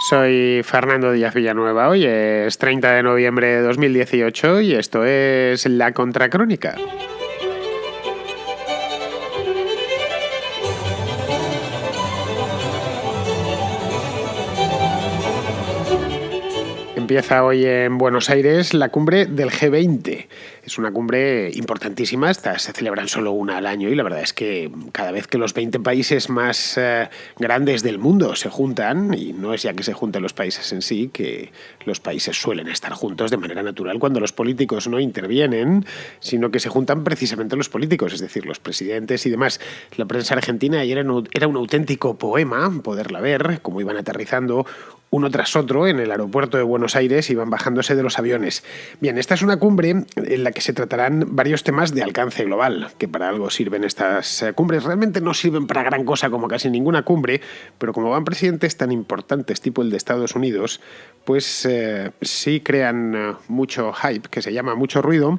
Soy Fernando Díaz Villanueva. Hoy es 30 de noviembre de 2018 y esto es La Contracrónica. Empieza hoy en Buenos Aires la cumbre del G20. Es una cumbre importantísima, estas se celebran solo una al año y la verdad es que cada vez que los 20 países más grandes del mundo se juntan, y no es ya que se junten los países en sí, que los países suelen estar juntos de manera natural cuando los políticos no intervienen, sino que se juntan precisamente los políticos, es decir, los presidentes y demás. La prensa argentina ayer era un auténtico poema poderla ver, cómo iban aterrizando uno tras otro en el aeropuerto de Buenos Aires, iban bajándose de los aviones. Bien, esta es una cumbre en la que se tratarán varios temas de alcance global, que para algo sirven estas cumbres. Realmente no sirven para gran cosa como casi ninguna cumbre, pero como van presidentes tan importantes, tipo el de Estados Unidos, pues sí crean mucho hype, que se llama mucho ruido,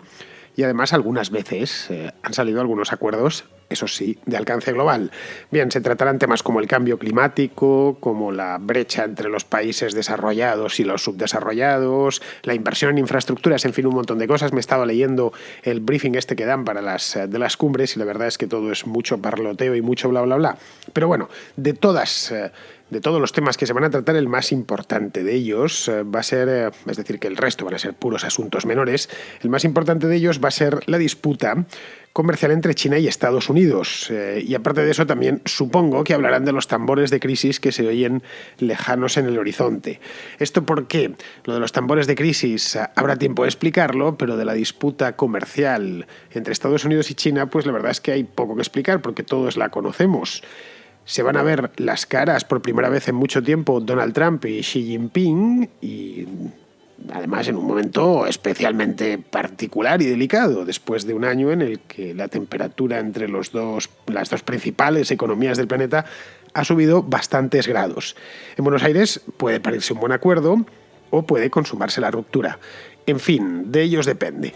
y además algunas veces han salido algunos acuerdos, eso sí, de alcance global. Bien, se tratarán temas como el cambio climático, como la brecha entre los países desarrollados y los subdesarrollados, la inversión en infraestructuras, en fin, un montón de cosas. Me estaba leyendo el briefing este que dan para de las cumbres y la verdad es que todo es mucho parloteo y mucho bla, bla, bla. Pero bueno, de todos los temas que se van a tratar, el más importante de ellos va a ser, es decir, que el resto van a ser puros asuntos menores, el más importante de ellos va a ser la disputa comercial entre China y Estados Unidos. Y aparte de eso también supongo que hablarán de los tambores de crisis que se oyen lejanos en el horizonte. ¿Esto por qué? Lo de los tambores de crisis habrá tiempo de explicarlo, pero de la disputa comercial entre Estados Unidos y China, pues la verdad es que hay poco que explicar porque todos la conocemos. Se van a ver las caras por primera vez en mucho tiempo Donald Trump y Xi Jinping y además en un momento especialmente particular y delicado, después de un año en el que la temperatura entre las dos principales economías del planeta ha subido bastantes grados. En Buenos Aires puede parecerse un buen acuerdo o puede consumarse la ruptura. En fin, de ellos depende.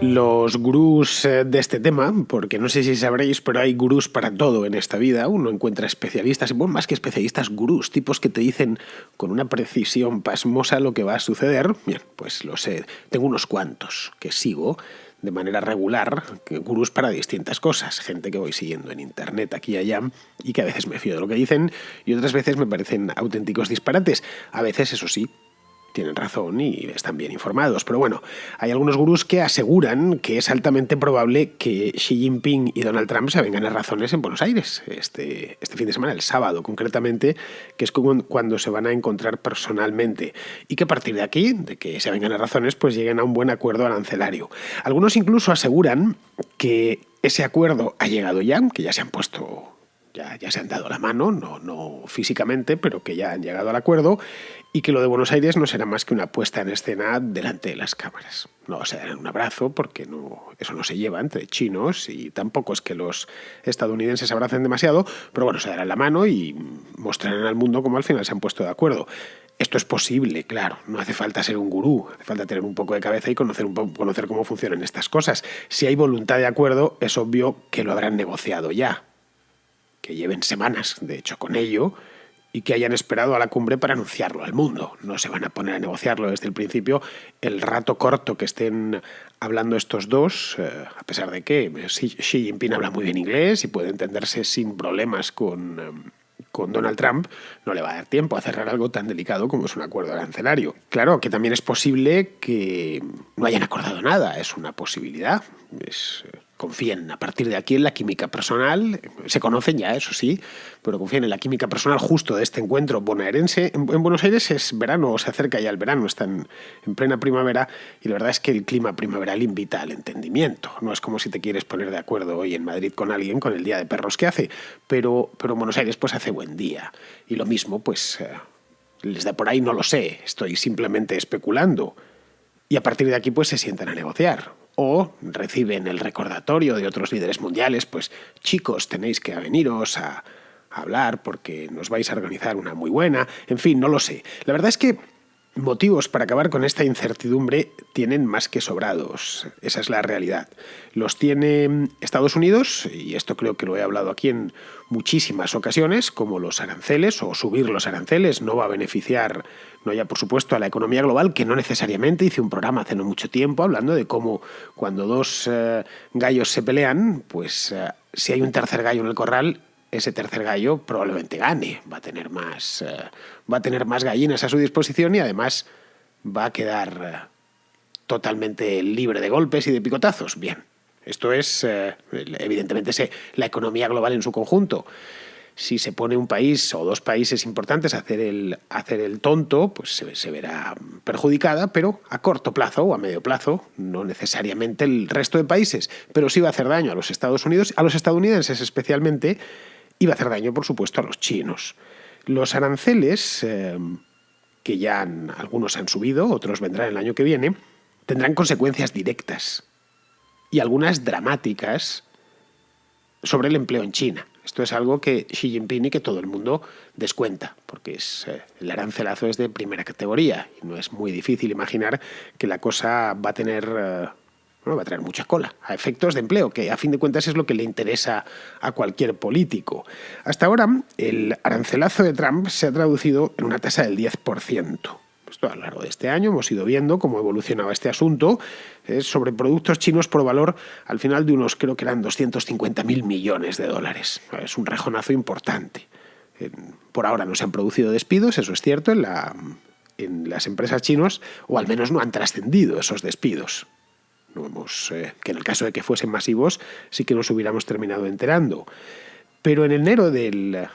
Los gurús de este tema, porque no sé si sabréis, pero hay gurús para todo en esta vida. Uno encuentra especialistas, bueno, más que especialistas, gurús, tipos que te dicen con una precisión pasmosa lo que va a suceder. Bien, pues lo sé, tengo unos cuantos que sigo de manera regular, gurús para distintas cosas, gente que voy siguiendo en internet aquí y allá y que a veces me fío de lo que dicen y otras veces me parecen auténticos disparates. A veces, eso sí, tienen razón y están bien informados. Pero bueno, hay algunos gurús que aseguran que es altamente probable que Xi Jinping y Donald Trump se vengan a razones en Buenos Aires este fin de semana, el sábado concretamente, que es cuando se van a encontrar personalmente. Y que a partir de aquí, de que se vengan a razones, pues lleguen a un buen acuerdo arancelario. Algunos incluso aseguran que ese acuerdo ha llegado ya, que ya se han puesto... Ya se han dado la mano, no físicamente, pero que ya han llegado al acuerdo y que lo de Buenos Aires no será más que una puesta en escena delante de las cámaras. No se darán un abrazo porque eso no se lleva entre chinos y tampoco es que los estadounidenses abracen demasiado, pero bueno, se darán la mano y mostrarán al mundo cómo al final se han puesto de acuerdo. Esto es posible, claro, no hace falta ser un gurú, hace falta tener un poco de cabeza y conocer cómo funcionan estas cosas. Si hay voluntad de acuerdo, es obvio que lo habrán negociado ya, que lleven semanas, de hecho, con ello, y que hayan esperado a la cumbre para anunciarlo al mundo. No se van a poner a negociarlo desde el principio el rato corto que estén hablando estos dos, a pesar de que Xi Jinping habla muy bien inglés y puede entenderse sin problemas con Donald Trump, no le va a dar tiempo a cerrar algo tan delicado como es un acuerdo arancelario. Claro, que también es posible que no hayan acordado nada, es una posibilidad. Confíen a partir de aquí en la química personal, se conocen ya, eso sí, pero confíen en la química personal justo de este encuentro bonaerense. En Buenos Aires es verano, se acerca ya el verano, están en plena primavera y la verdad es que el clima primaveral invita al entendimiento. No es como si te quieres poner de acuerdo hoy en Madrid con alguien con el día de perros que hace, pero en Buenos Aires pues hace buen día y lo mismo pues les da por ahí, no lo sé, estoy simplemente especulando y a partir de aquí pues se sientan a negociar. O reciben el recordatorio de otros líderes mundiales, pues chicos, tenéis que veniros a hablar porque nos vais a organizar una muy buena. En fin, no lo sé. La verdad es que Motivos para acabar con esta incertidumbre tienen más que sobrados. Esa es la realidad. Los tiene Estados Unidos, y esto creo que lo he hablado aquí en muchísimas ocasiones, como los aranceles o subir los aranceles no va a beneficiar, no ya por supuesto a la economía global, que no necesariamente. Hice un programa hace no mucho tiempo hablando de cómo cuando dos gallos se pelean, pues si hay un tercer gallo en el corral, ese tercer gallo probablemente gane, va a tener más gallinas a su disposición y además va a quedar totalmente libre de golpes y de picotazos. Bien, esto es evidentemente la economía global en su conjunto. Si se pone un país o dos países importantes a hacer el tonto, pues se verá perjudicada, pero a corto plazo o a medio plazo, no necesariamente el resto de países, pero sí va a hacer daño a los Estados Unidos, a los estadounidenses especialmente, y va a hacer daño, por supuesto, a los chinos. Los aranceles, que ya algunos han subido, otros vendrán el año que viene, tendrán consecuencias directas y algunas dramáticas sobre el empleo en China. Esto es algo que Xi Jinping y que todo el mundo descuenta, porque el arancelazo es de primera categoría y no es muy difícil imaginar que la cosa va a tener... va a traer mucha cola a efectos de empleo, que a fin de cuentas es lo que le interesa a cualquier político. Hasta ahora, el arancelazo de Trump se ha traducido en una tasa del 10%. Esto a lo largo de este año hemos ido viendo cómo evolucionaba este asunto sobre productos chinos por valor al final de unos, creo que eran 250.000 millones de dólares. Es un rejonazo importante. Por ahora no se han producido despidos, eso es cierto, en las empresas chinas, o al menos no han trascendido esos despidos. No que en el caso de que fuesen masivos sí que nos hubiéramos terminado enterando. Pero en enero del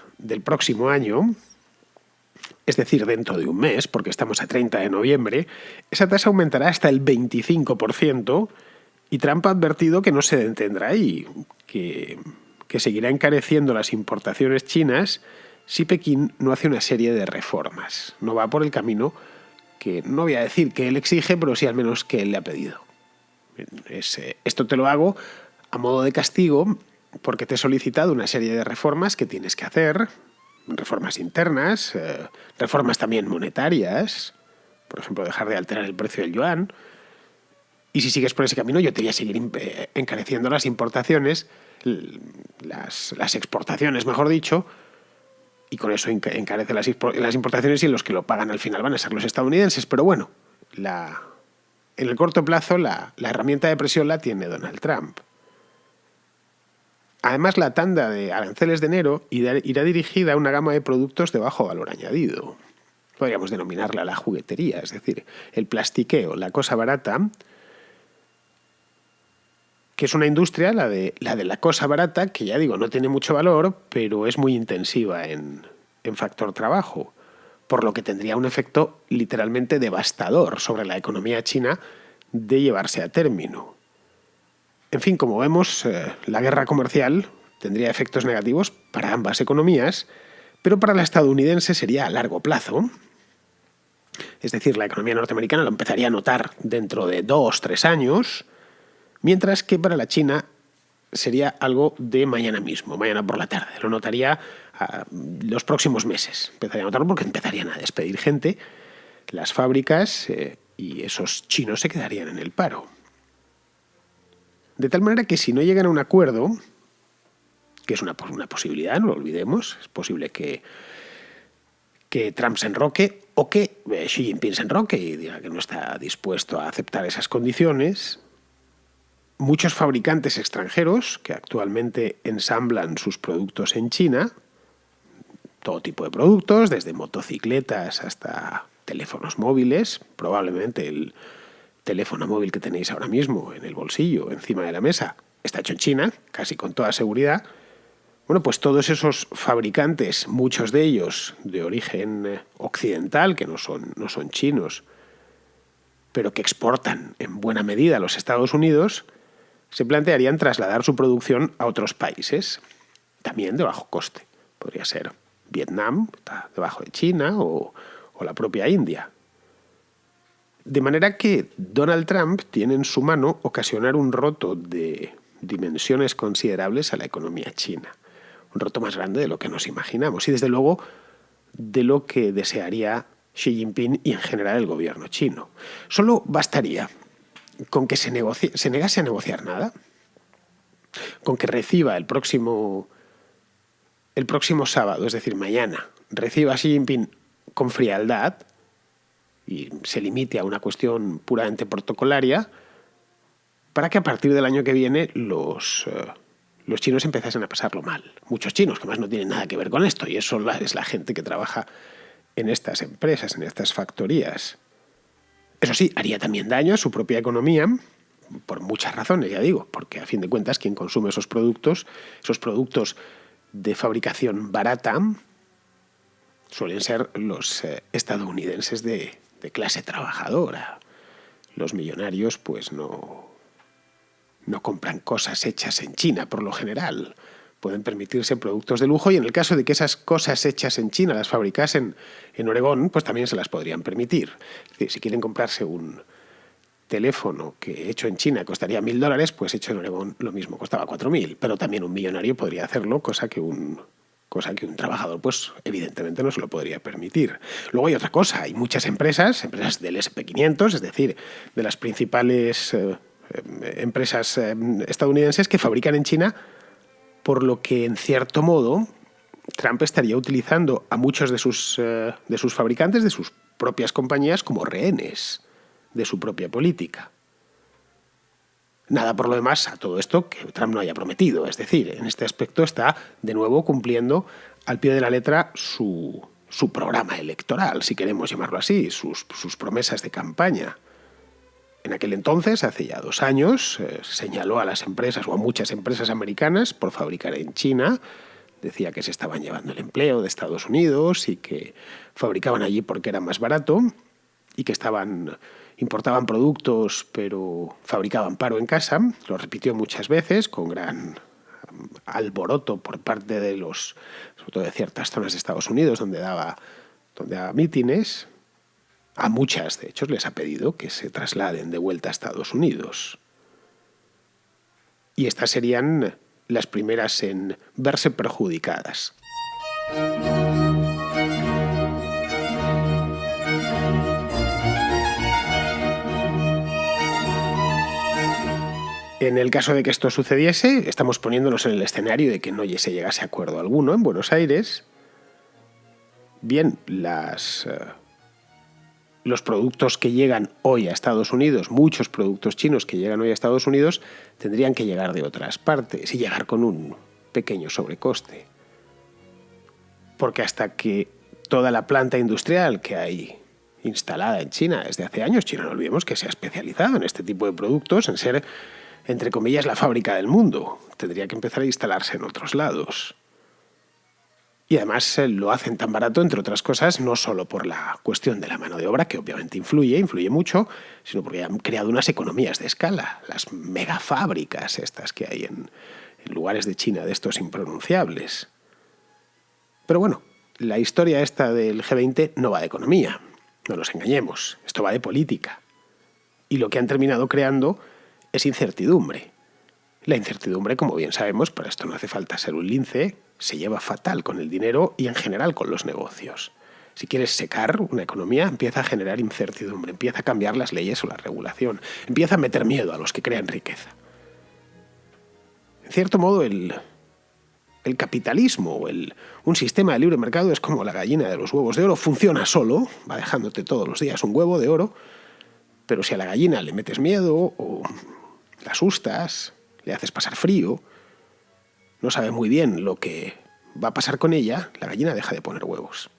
próximo año, es decir, dentro de un mes, porque estamos a 30 de noviembre, esa tasa aumentará hasta el 25% y Trump ha advertido que no se detendrá ahí, que seguirá encareciendo las importaciones chinas si Pekín no hace una serie de reformas. No va por el camino que no voy a decir que él exige, pero sí al menos que él le ha pedido. Esto te lo hago a modo de castigo porque te he solicitado una serie de reformas que tienes que hacer, reformas internas, reformas también monetarias, por ejemplo, dejar de alterar el precio del yuan. Y si sigues por ese camino, yo te voy a seguir encareciendo las importaciones, las exportaciones, mejor dicho, y con eso encarece las importaciones y los que lo pagan al final van a ser los estadounidenses. Pero bueno, en el corto plazo la herramienta de presión la tiene Donald Trump. Además, la tanda de aranceles de enero irá dirigida a una gama de productos de bajo valor añadido. Podríamos denominarla la juguetería, es decir, el plastiqueo, la cosa barata, que es una industria, la de la cosa barata, que ya digo, no tiene mucho valor, pero es muy intensiva en factor trabajo, por lo que tendría un efecto literalmente devastador sobre la economía china de llevarse a término. En fin, como vemos, la guerra comercial tendría efectos negativos para ambas economías, pero para la estadounidense sería a largo plazo. Es decir, la economía norteamericana lo empezaría a notar dentro de 2-3 años, mientras que para la China sería algo de mañana mismo, mañana por la tarde. Lo notaría los próximos meses. Empezaría a notarlo porque empezarían a despedir gente, las fábricas, y esos chinos se quedarían en el paro. De tal manera que si no llegan a un acuerdo, que es una posibilidad, no lo olvidemos, es posible que Trump se enroque o que Xi Jinping se enroque y diga que no está dispuesto a aceptar esas condiciones, muchos fabricantes extranjeros que actualmente ensamblan sus productos en China, todo tipo de productos, desde motocicletas hasta teléfonos móviles, probablemente el teléfono móvil que tenéis ahora mismo en el bolsillo, encima de la mesa, está hecho en China, casi con toda seguridad. Bueno, pues todos esos fabricantes, muchos de ellos de origen occidental, que no son chinos, pero que exportan en buena medida a los Estados Unidos, se plantearían trasladar su producción a otros países, también de bajo coste. Podría ser Vietnam, está debajo de China, o la propia India. De manera que Donald Trump tiene en su mano ocasionar un roto de dimensiones considerables a la economía china. Un roto más grande de lo que nos imaginamos y, desde luego, de lo que desearía Xi Jinping y en general el gobierno chino. Solo bastaría con que se negase a negociar nada, con que reciba el próximo sábado, es decir, mañana, reciba a Xi Jinping con frialdad y se limite a una cuestión puramente protocolaria, para que a partir del año que viene los chinos empezasen a pasarlo mal. Muchos chinos que más no tienen nada que ver con esto, y eso es la gente que trabaja en estas empresas, en estas factorías. Eso sí, haría también daño a su propia economía, por muchas razones, ya digo, porque a fin de cuentas quien consume esos productos de fabricación barata, suelen ser los estadounidenses de clase trabajadora. Los millonarios pues no compran cosas hechas en China, por lo general. Pueden permitirse productos de lujo, y en el caso de que esas cosas hechas en China las fabricasen en Oregón, pues también se las podrían permitir. Es decir, si quieren comprarse un teléfono que hecho en China costaría $1.000, pues hecho en Oregón lo mismo, costaba 4.000. Pero también un millonario podría hacerlo, cosa que un trabajador, pues evidentemente no se lo podría permitir. Luego hay otra cosa, hay muchas empresas del S&P 500, es decir, de las principales empresas estadounidenses, que fabrican en China, por lo que en cierto modo Trump estaría utilizando a muchos de sus fabricantes, de sus propias compañías, como rehenes de su propia política. Nada por lo demás a todo esto que Trump no haya prometido. Es decir, en este aspecto está de nuevo cumpliendo al pie de la letra su programa electoral, si queremos llamarlo así, sus promesas de campaña. En aquel entonces, hace ya 2 años, señaló a las empresas, o a muchas empresas americanas, por fabricar en China. Decía que se estaban llevando el empleo de Estados Unidos y que fabricaban allí porque era más barato, y que importaban productos pero fabricaban paro en casa. Lo repitió muchas veces con gran alboroto por parte sobre todo de ciertas zonas de Estados Unidos donde daba mítines. A muchas, de hecho, les ha pedido que se trasladen de vuelta a Estados Unidos. Y estas serían las primeras en verse perjudicadas. En el caso de que esto sucediese, estamos poniéndonos en el escenario de que no se llegase a acuerdo alguno en Buenos Aires. Bien, los productos que llegan hoy a Estados Unidos, muchos productos chinos que llegan hoy a Estados Unidos, tendrían que llegar de otras partes y llegar con un pequeño sobrecoste. Porque hasta que toda la planta industrial que hay instalada en China desde hace años, China, no olvidemos que se ha especializado en este tipo de productos, en ser, entre comillas, la fábrica del mundo, tendría que empezar a instalarse en otros lados. Y además lo hacen tan barato, entre otras cosas, no solo por la cuestión de la mano de obra, que obviamente influye mucho, sino porque han creado unas economías de escala, las megafábricas estas que hay en lugares de China de estos impronunciables. Pero bueno, la historia esta del G20 no va de economía, no nos engañemos, esto va de política. Y lo que han terminado creando es incertidumbre. La incertidumbre, como bien sabemos, para esto no hace falta ser un lince, se lleva fatal con el dinero y en general con los negocios. Si quieres secar una economía, empieza a generar incertidumbre, empieza a cambiar las leyes o la regulación, empieza a meter miedo a los que crean riqueza. En cierto modo, el capitalismo o un sistema de libre mercado es como la gallina de los huevos de oro, funciona solo, va dejándote todos los días un huevo de oro, pero si a la gallina le metes miedo o la asustas, le haces pasar frío, no sabe muy bien lo que va a pasar con ella, la gallina deja de poner huevos.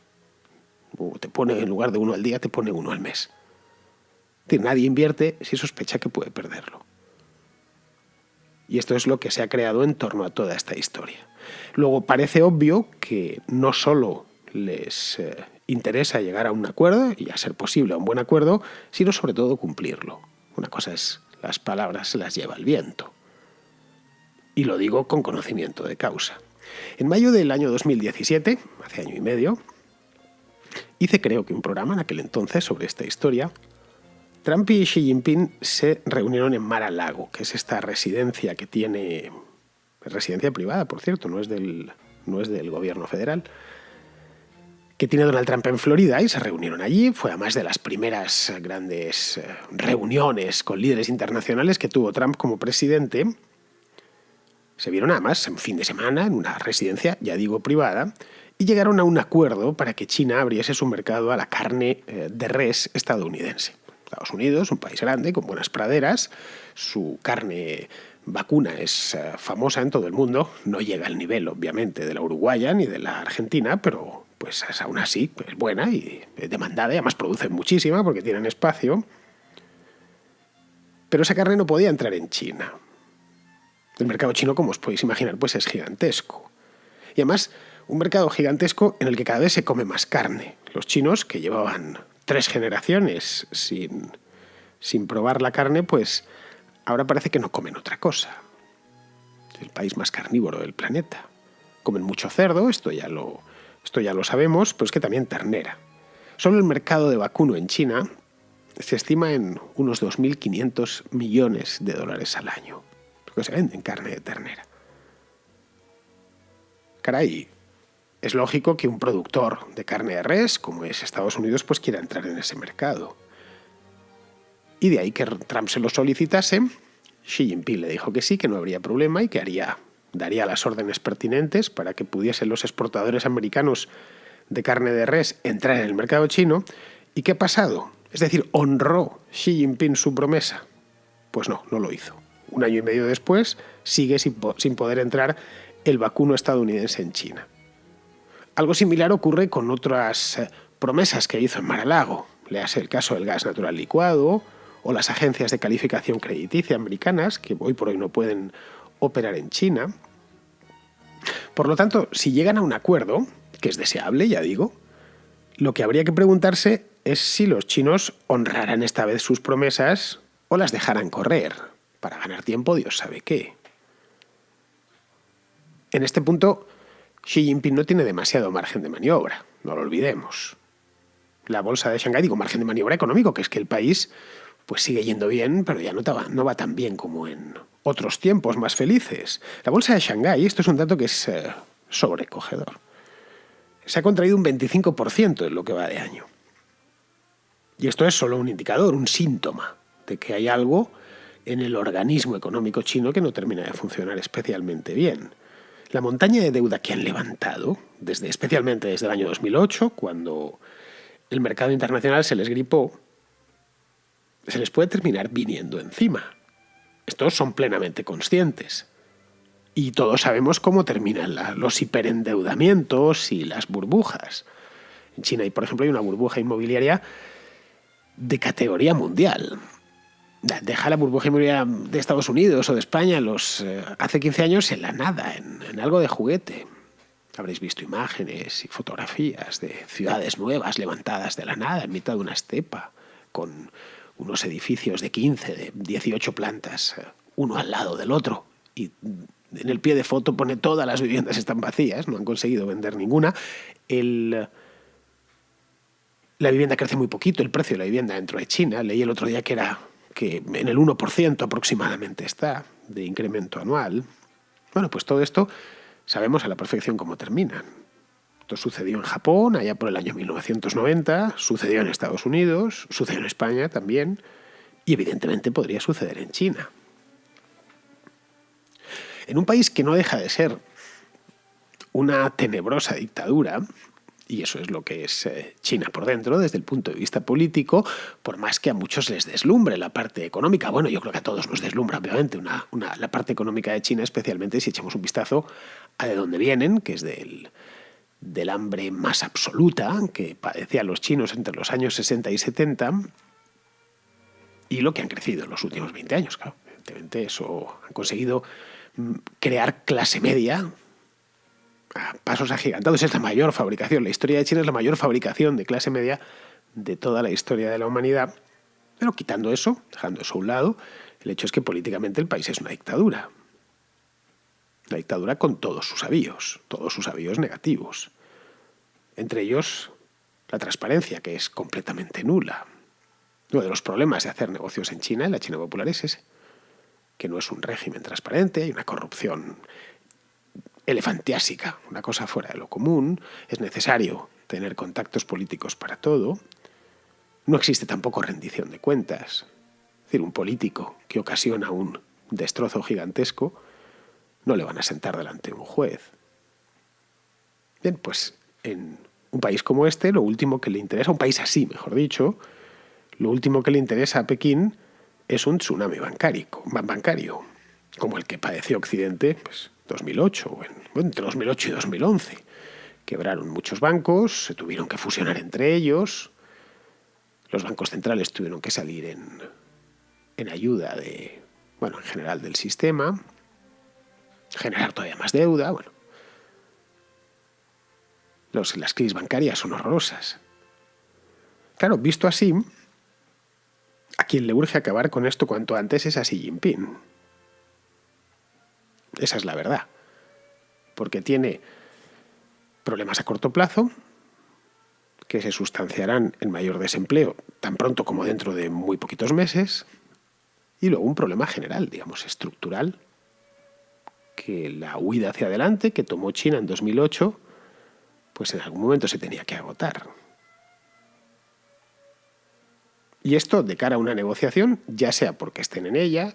O te pone, en lugar de 1 al día, te pone 1 al mes. Es decir, nadie invierte si sospecha que puede perderlo. Y esto es lo que se ha creado en torno a toda esta historia. Luego parece obvio que no solo les interesa llegar a un acuerdo, y a ser posible a un buen acuerdo, sino sobre todo cumplirlo. Una cosa es, las palabras se las lleva el viento. Y lo digo con conocimiento de causa. En mayo del año 2017, hace año y medio, hice creo que un programa en aquel entonces sobre esta historia. Trump y Xi Jinping se reunieron en Mar-a-Lago, que es esta residencia que tiene, residencia privada, por cierto, no es del gobierno federal, que tiene Donald Trump en Florida y se reunieron allí. Fue además de las primeras grandes reuniones con líderes internacionales que tuvo Trump como presidente. Se vieron además en fin de semana en una residencia, ya digo, privada, y llegaron a un acuerdo para que China abriese su mercado a la carne de res estadounidense. Estados Unidos, un país grande, con buenas praderas, su carne vacuna es famosa en todo el mundo, no llega al nivel, obviamente, de la uruguaya ni de la argentina, pero pues aún así es buena y demandada, y además producen muchísima porque tienen espacio. Pero esa carne no podía entrar en China. El mercado chino, como os podéis imaginar, pues es gigantesco. Y además, un mercado gigantesco en el que cada vez se come más carne. Los chinos, que llevaban 3 generaciones sin probar la carne, pues ahora parece que no comen otra cosa. Es el país más carnívoro del planeta. Comen mucho cerdo, esto ya lo sabemos, pero es que también ternera. Solo el mercado de vacuno en China se estima en unos 2.500 millones de dólares al año, que se vende en carne de ternera. Caray, es lógico que un productor de carne de res, como es Estados Unidos, pues quiera entrar en ese mercado. Y de ahí que Trump se lo solicitase, Xi Jinping le dijo que sí, que no habría problema y que daría las órdenes pertinentes para que pudiesen los exportadores americanos de carne de res entrar en el mercado chino. ¿Y qué ha pasado? Es decir, ¿honró Xi Jinping su promesa? Pues no lo hizo. 1 año y medio después sigue sin poder entrar el vacuno estadounidense en China. Algo similar ocurre con otras promesas que hizo en Mar-a-Lago. Léase el caso del gas natural licuado o las agencias de calificación crediticia americanas, que hoy por hoy no pueden operar en China. Por lo tanto, si llegan a un acuerdo, que es deseable, ya digo, lo que habría que preguntarse es si los chinos honrarán esta vez sus promesas o las dejarán correr, para ganar tiempo Dios sabe qué. En este punto, Xi Jinping no tiene demasiado margen de maniobra, no lo olvidemos. La bolsa de Shanghái, digo margen de maniobra económico, que es que el país pues sigue yendo bien, pero ya no va tan bien como en otros tiempos más felices. La bolsa de Shanghái, esto es un dato que es sobrecogedor, se ha contraído un 25% en lo que va de año. Y esto es solo un indicador, un síntoma de que hay algo en el organismo económico chino que no termina de funcionar especialmente bien. La montaña de deuda que han levantado, especialmente desde el año 2008, cuando el mercado internacional se les gripó, se les puede terminar viniendo encima. Estos son plenamente conscientes. Y todos sabemos cómo terminan los hiperendeudamientos y las burbujas. En China, por ejemplo, hay una burbuja inmobiliaria de categoría mundial. Deja la burbuja inmobiliaria de Estados Unidos o de España hace 15 años en la nada, en algo de juguete. Habréis visto imágenes y fotografías de ciudades nuevas levantadas de la nada en mitad de una estepa, con unos edificios de 15, de 18 plantas, uno al lado del otro. Y en el pie de foto pone todas las viviendas están vacías, no han conseguido vender ninguna. La vivienda crece muy poquito, el precio de la vivienda dentro de China. Leí el otro día que en el 1% aproximadamente está de incremento anual. Bueno, pues todo esto sabemos a la perfección cómo terminan. Esto sucedió en Japón allá por el año 1990, sucedió en Estados Unidos, sucedió en España también, y evidentemente podría suceder en China. En un país que no deja de ser una tenebrosa dictadura, y eso es lo que es China por dentro, desde el punto de vista político, por más que a muchos les deslumbre la parte económica. Bueno, yo creo que a todos nos deslumbra, obviamente, la parte económica de China, especialmente si echamos un vistazo a de dónde vienen, que es del hambre más absoluta que padecían los chinos entre los años 60 y 70, y lo que han crecido en los últimos 20 años. Claro, evidentemente eso han conseguido crear clase media a pasos agigantados. Es la mayor fabricación. La historia de China es la mayor fabricación de clase media de toda la historia de la humanidad. Pero quitando eso, dejando eso a un lado, el hecho es que políticamente el país es una dictadura. La dictadura con todos sus avíos negativos. Entre ellos, la transparencia, que es completamente nula. Uno de los problemas de hacer negocios en China, en la China popular, es ese, que no es un régimen transparente, hay una corrupción elefantiásica, una cosa fuera de lo común. Es necesario tener contactos políticos para todo. No existe tampoco rendición de cuentas. Es decir, un político que ocasiona un destrozo gigantesco no le van a sentar delante de un juez. Bien, pues en un país como este, lo último que le interesa, un país así, mejor dicho, lo último que le interesa a Pekín es un tsunami bancario, como el que padeció Occidente, pues 2008, entre 2008 y 2011. Quebraron muchos bancos, se tuvieron que fusionar entre ellos, los bancos centrales tuvieron que salir en ayuda en general del sistema, generar todavía más deuda. Las crisis bancarias son horrorosas. Claro, visto así, a quien le urge acabar con esto cuanto antes es a Xi Jinping. Esa es la verdad. Porque tiene problemas a corto plazo que se sustanciarán en mayor desempleo tan pronto como dentro de muy poquitos meses, y luego un problema general, digamos, estructural, que la huida hacia adelante que tomó China en 2008, pues en algún momento se tenía que agotar. Y esto de cara a una negociación, ya sea porque estén en ella,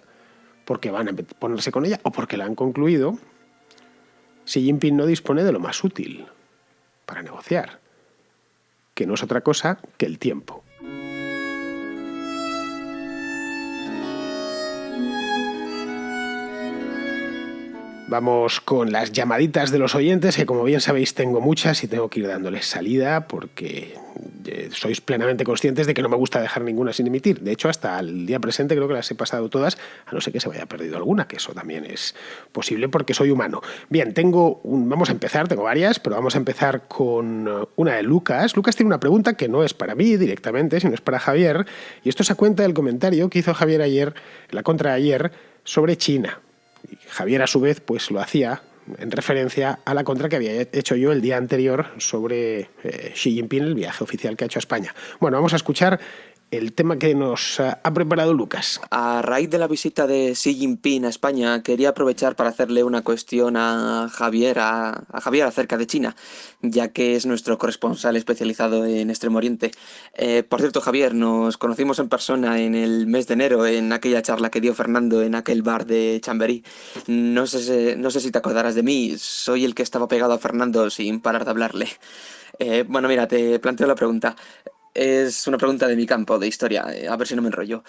porque van a ponerse con ella o porque la han concluido, Xi Jinping no dispone de lo más útil para negociar, que no es otra cosa que el tiempo. Vamos con las llamaditas de los oyentes, que como bien sabéis tengo muchas y tengo que ir dándoles salida porque sois plenamente conscientes de que no me gusta dejar ninguna sin emitir. De hecho, hasta el día presente creo que las he pasado todas, a no ser que se me haya perdido alguna, que eso también es posible porque soy humano. Bien, vamos a empezar, tengo varias, pero vamos a empezar con una de Lucas. Lucas tiene una pregunta que no es para mí directamente, sino es para Javier, y esto es a cuenta del comentario que hizo Javier ayer, en la contra de ayer, sobre China. Y Javier, a su vez, pues lo hacía en referencia a la contra que había hecho yo el día anterior sobre Xi Jinping, el viaje oficial que ha hecho a España. Bueno, vamos a escuchar el tema que nos ha preparado Lucas. A raíz de la visita de Xi Jinping a España, quería aprovechar para hacerle una cuestión a Javier acerca de China, ya que es nuestro corresponsal especializado en Extremo Oriente. Por cierto, Javier, nos conocimos en persona en el mes de enero, en aquella charla que dio Fernando en aquel bar de Chamberí. No sé si te acordarás de mí, soy el que estaba pegado a Fernando sin parar de hablarle. Bueno, mira, te planteo la pregunta. Es una pregunta de mi campo, de historia, a ver si no me enrollo.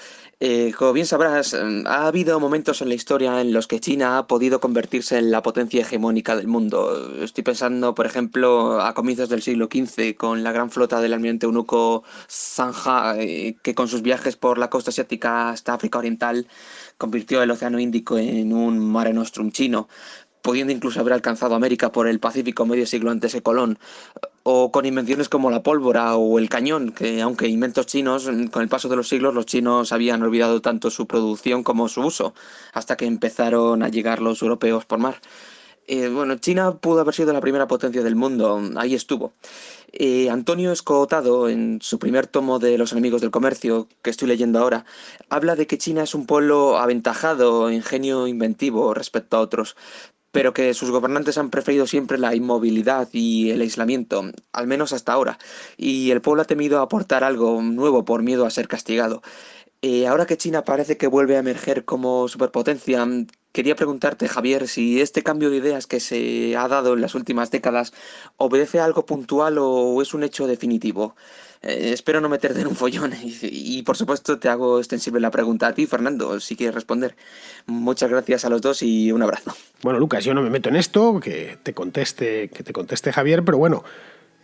Como bien sabrás, ha habido momentos en la historia en los que China ha podido convertirse en la potencia hegemónica del mundo. Estoy pensando, por ejemplo, a comienzos del siglo XV, con la gran flota del almirante eunuco Zhang He, que con sus viajes por la costa asiática hasta África Oriental convirtió el Océano Índico en un Mare Nostrum chino, pudiendo incluso haber alcanzado América por el Pacífico medio siglo antes de Colón, o con invenciones como la pólvora o el cañón, que aunque inventos chinos, con el paso de los siglos los chinos habían olvidado tanto su producción como su uso, hasta que empezaron a llegar los europeos por mar. China pudo haber sido la primera potencia del mundo, ahí estuvo. Antonio Escotado, en su primer tomo de Los enemigos del comercio, que estoy leyendo ahora, habla de que China es un pueblo aventajado, ingenio inventivo respecto a otros, pero que sus gobernantes han preferido siempre la inmovilidad y el aislamiento, al menos hasta ahora, y el pueblo ha temido aportar algo nuevo por miedo a ser castigado. Ahora que China parece que vuelve a emerger como superpotencia, quería preguntarte, Javier, si este cambio de ideas que se ha dado en las últimas décadas obedece a algo puntual o es un hecho definitivo. Espero no meterte en un follón y, por supuesto te hago extensible la pregunta a ti, Fernando, si quieres responder. Muchas gracias a los dos y un abrazo. Bueno, Lucas, yo no me meto en esto, que te conteste Javier, pero bueno,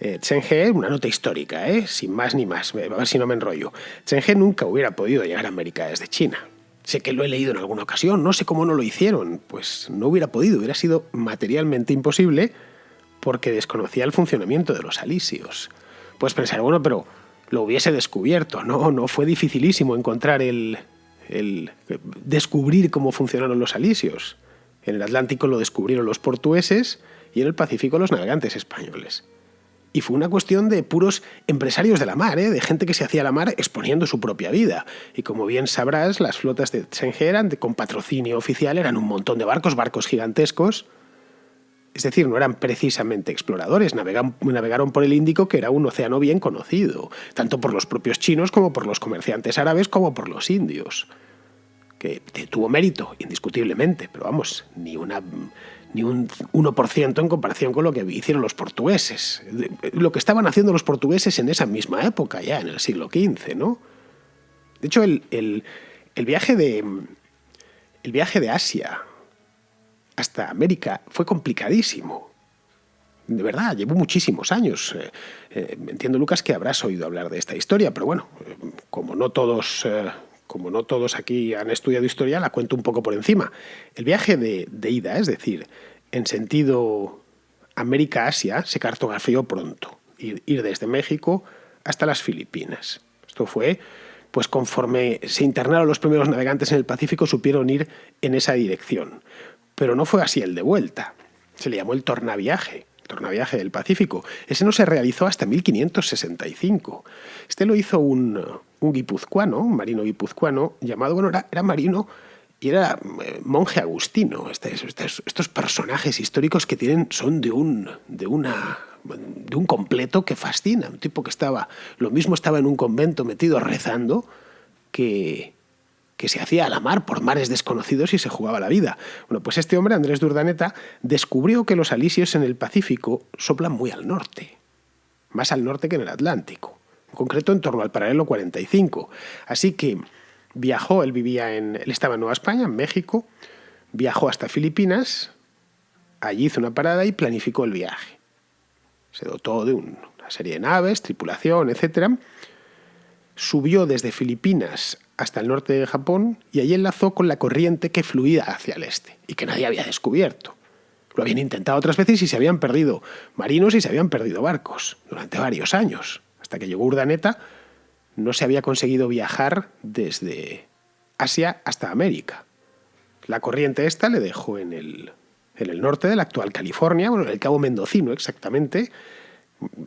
Zheng He, una nota histórica, sin más ni más, a ver si no me enrollo. Zheng He nunca hubiera podido llegar a América desde China. Sé que lo he leído en alguna ocasión, no sé cómo no lo hicieron, pues no hubiera podido, hubiera sido materialmente imposible porque desconocía el funcionamiento de los alisios. Puedes pensar, bueno, pero lo hubiese descubierto, no fue dificilísimo encontrar descubrir cómo funcionaron los alisios. En el Atlántico lo descubrieron los portugueses y en el Pacífico los navegantes españoles. Y fue una cuestión de puros empresarios de la mar, de gente que se hacía a la mar exponiendo su propia vida. Y como bien sabrás, las flotas de Zheng He con patrocinio oficial eran un montón de barcos gigantescos, Es decir, no eran precisamente exploradores, navegaron por el Índico, que era un océano bien conocido, tanto por los propios chinos como por los comerciantes árabes como por los indios. Que tuvo mérito, indiscutiblemente, pero vamos, ni un 1% en comparación con lo que hicieron los portugueses. Lo que estaban haciendo los portugueses en esa misma época, ya en el siglo XV, ¿no? De hecho, el viaje de Asia hasta América fue complicadísimo. De verdad, llevó muchísimos años. Entiendo, Lucas, que habrás oído hablar de esta historia, pero bueno, como no todos aquí han estudiado historia, la cuento un poco por encima. El viaje de ida, es decir, en sentido América-Asia, se cartografió pronto. Ir desde México hasta las Filipinas. Esto fue, pues conforme se internaron los primeros navegantes en el Pacífico, supieron ir en esa dirección. Pero no fue así el de vuelta. Se le llamó el tornaviaje del Pacífico. Ese no se realizó hasta 1565. Este lo hizo un guipuzcoano, un marino guipuzcoano, llamado, bueno, era marino y era monje agustino. Estos personajes históricos que son de un completo que fascina. Un tipo que estaba en un convento metido rezando, que se hacía a la mar por mares desconocidos y se jugaba la vida. Bueno, pues este hombre, Andrés de Urdaneta, descubrió que los alisios en el Pacífico soplan muy al norte, más al norte que en el Atlántico, en concreto en torno al paralelo 45. Así que viajó, él estaba en Nueva España, en México, viajó hasta Filipinas, allí hizo una parada y planificó el viaje. Se dotó de una serie de naves, tripulación, etc. Subió desde Filipinas hasta el norte de Japón y allí enlazó con la corriente que fluía hacia el este y que nadie había descubierto. Lo habían intentado otras veces y se habían perdido marinos y se habían perdido barcos durante varios años. Hasta que llegó Urdaneta, no se había conseguido viajar desde Asia hasta América. La corriente esta le dejó en el norte de la actual California, bueno, en el Cabo Mendocino exactamente.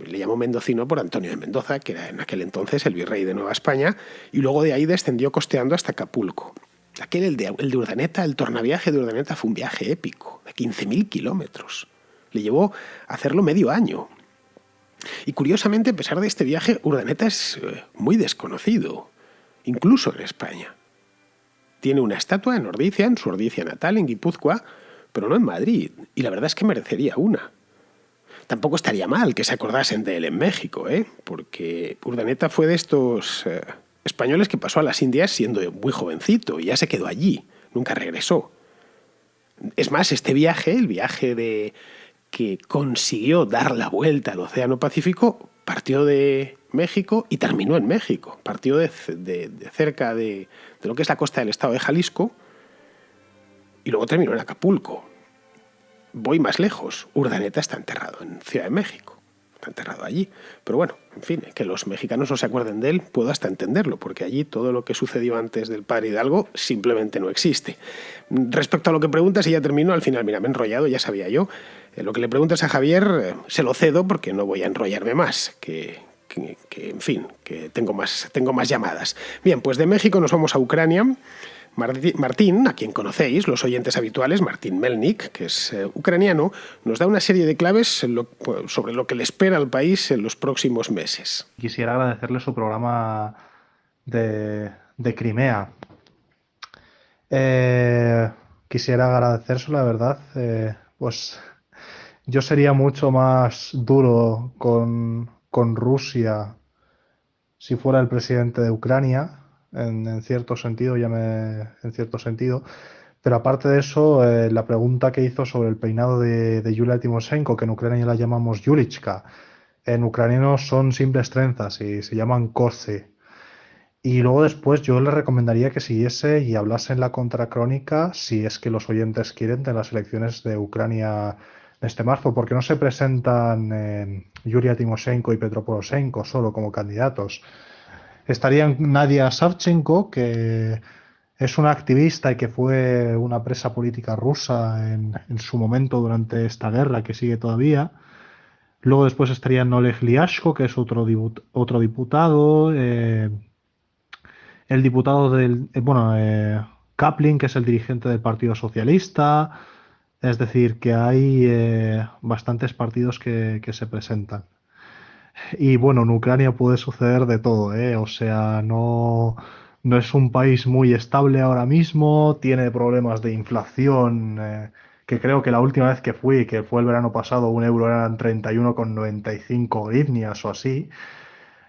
Le llamó Mendocino por Antonio de Mendoza, que era en aquel entonces el virrey de Nueva España, y luego de ahí descendió costeando hasta Acapulco. El de Urdaneta, el tornaviaje de Urdaneta, fue un viaje épico, de 15.000 kilómetros. Le llevó a hacerlo medio año. Y curiosamente, a pesar de este viaje, Urdaneta es muy desconocido, incluso en España. Tiene una estatua en Ordicia, en su Ordicia natal, en Guipúzcoa, pero no en Madrid, y la verdad es que merecería una. Tampoco estaría mal que se acordasen de él en México, porque Urdaneta fue de estos españoles que pasó a las Indias siendo muy jovencito y ya se quedó allí, nunca regresó. Es más, este viaje, el viaje que consiguió dar la vuelta al Océano Pacífico, partió de México y terminó en México. Partió de cerca de lo que es la costa del estado de Jalisco y luego terminó en Acapulco. Voy más lejos. Urdaneta está enterrado en Ciudad de México. Está enterrado allí. Pero bueno, en fin, que los mexicanos no se acuerden de él, puedo hasta entenderlo, porque allí todo lo que sucedió antes del padre Hidalgo simplemente no existe. Respecto a lo que preguntas, y ya termino, al final, mira, me he enrollado, ya sabía yo. Lo que le preguntas a Javier, se lo cedo porque no voy a enrollarme más, en fin, que tengo más llamadas. Bien, pues de México nos vamos a Ucrania. Martín, a quien conocéis, los oyentes habituales, Martín Melnik, que es ucraniano, nos da una serie de claves sobre lo que le espera al país en los próximos meses. Quisiera agradecerle su programa de Crimea. Quisiera agradecérselo, la verdad. Pues yo sería mucho más duro con Rusia si fuera el presidente de Ucrania. En cierto sentido, en cierto sentido. Pero aparte de eso, la pregunta que hizo sobre el peinado de Yulia Tymoshenko, que en Ucrania la llamamos Yulichka, en ucraniano son simples trenzas y se llaman kozy. Y luego después yo le recomendaría que siguiese y hablase en la contracrónica, si es que los oyentes quieren, de las elecciones de Ucrania este marzo, porque no se presentan Yulia Tymoshenko y Petro Poroshenko solo como candidatos. Estarían Nadia Savchenko, que es una activista y que fue una presa política rusa en su momento durante esta guerra, que sigue todavía. Luego después estaría Oleg Lyashko, que es otro diputado. El diputado Kaplan, que es el dirigente del Partido Socialista. Es decir, que hay bastantes partidos que se presentan. Y bueno, en Ucrania puede suceder de todo, ¿eh? O sea, no es un país muy estable ahora mismo, tiene problemas de inflación, que creo que la última vez que fui, que fue el verano pasado, un euro eran 31,95 hryvnias o así.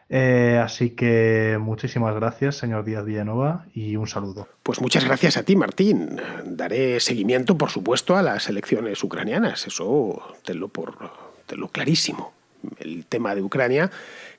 Así que muchísimas gracias, señor Díaz Villanova, y un saludo. Pues muchas gracias a ti, Martín. Daré seguimiento, por supuesto, a las elecciones ucranianas. Eso tenlo clarísimo. El tema de Ucrania,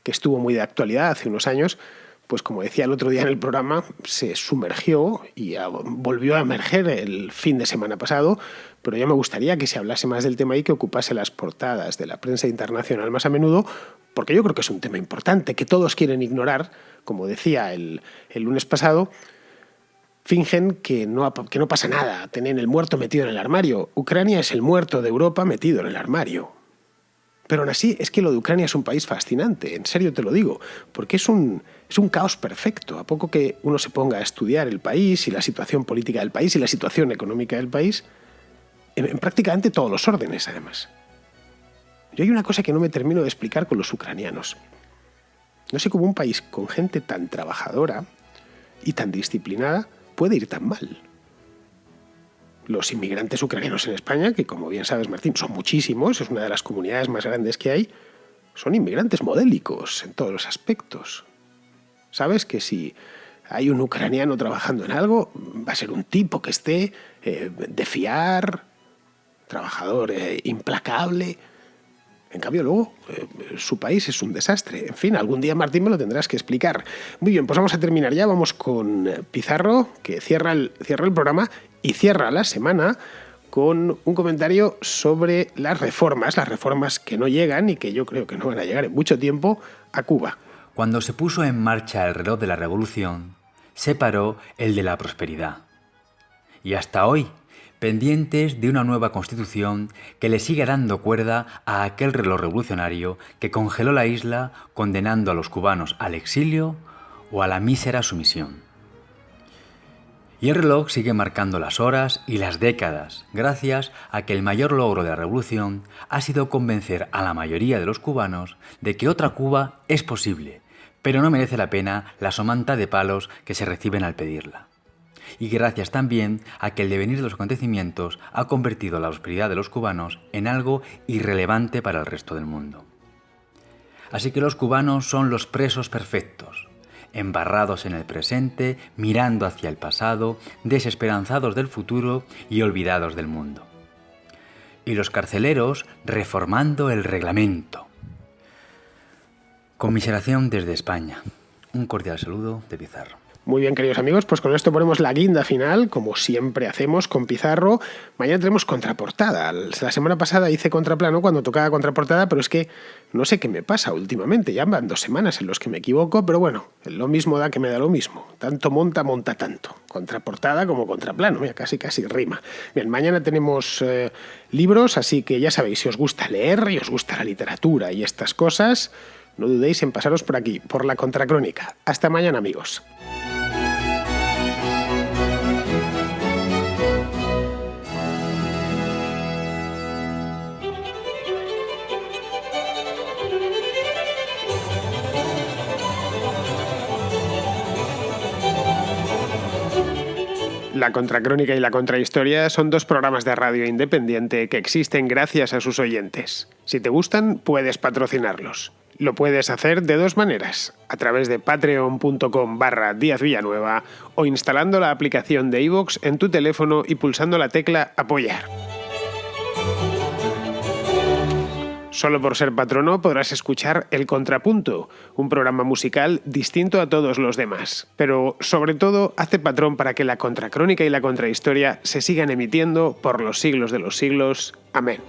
que estuvo muy de actualidad hace unos años, pues como decía el otro día en el programa, se sumergió y volvió a emerger el fin de semana pasado, pero ya me gustaría que se hablase más del tema y que ocupase las portadas de la prensa internacional más a menudo, porque yo creo que es un tema importante, que todos quieren ignorar, como decía el lunes pasado. Fingen que no pasa nada, tienen el muerto metido en el armario. Ucrania es el muerto de Europa metido en el armario. Pero aún así, es que lo de Ucrania es un país fascinante, en serio te lo digo, porque es un caos perfecto. A poco que uno se ponga a estudiar el país y la situación política del país y la situación económica del país, en prácticamente todos los órdenes, además. Yo hay una cosa que no me termino de explicar con los ucranianos. No sé cómo un país con gente tan trabajadora y tan disciplinada puede ir tan mal. Los inmigrantes ucranianos en España, que como bien sabes, Martín, son muchísimos, es una de las comunidades más grandes que hay, son inmigrantes modélicos en todos los aspectos. Sabes que si hay un ucraniano trabajando en algo, va a ser un tipo que esté de fiar, trabajador implacable. En cambio, luego, su país es un desastre. En fin, algún día, Martín, me lo tendrás que explicar. Muy bien, pues vamos a terminar ya. Vamos con Pizarro, que cierra el programa y cierra la semana con un comentario sobre las reformas que no llegan y que yo creo que no van a llegar en mucho tiempo a Cuba. Cuando se puso en marcha el reloj de la revolución, se paró el de la prosperidad. Y hasta hoy, pendientes de una nueva constitución que le siga dando cuerda a aquel reloj revolucionario que congeló la isla condenando a los cubanos al exilio o a la mísera sumisión. Y el reloj sigue marcando las horas y las décadas, gracias a que el mayor logro de la revolución ha sido convencer a la mayoría de los cubanos de que otra Cuba es posible, pero no merece la pena la somanta de palos que se reciben al pedirla. Y gracias también a que el devenir de los acontecimientos ha convertido la prosperidad de los cubanos en algo irrelevante para el resto del mundo. Así que los cubanos son los presos perfectos, embarrados en el presente, mirando hacia el pasado, desesperanzados del futuro y olvidados del mundo. Y los carceleros reformando el reglamento. Conmiseración desde España. Un cordial saludo de Pizarro. Muy bien, queridos amigos, pues con esto ponemos la guinda final, como siempre hacemos con Pizarro. Mañana tenemos contraportada. La semana pasada hice contraplano cuando tocaba contraportada, pero es que no sé qué me pasa últimamente. Ya van 2 semanas en los que me equivoco, pero bueno, lo mismo da que me da lo mismo. Tanto monta tanto. Contraportada como contraplano, mira, casi rima. Bien, mañana tenemos libros, así que ya sabéis, si os gusta leer y os gusta la literatura y estas cosas, no dudéis en pasaros por aquí, por la Contracrónica. Hasta mañana, amigos. La Contracrónica y la Contrahistoria son 2 programas de radio independiente que existen gracias a sus oyentes. Si te gustan, puedes patrocinarlos. Lo puedes hacer de 2 maneras, a través de patreon.com/Díaz Villanueva o instalando la aplicación de iVoox en tu teléfono y pulsando la tecla Apoyar. Solo por ser patrono podrás escuchar El Contrapunto, un programa musical distinto a todos los demás. Pero, sobre todo, hazte patrón para que la Contracrónica y la Contrahistoria se sigan emitiendo por los siglos de los siglos. Amén.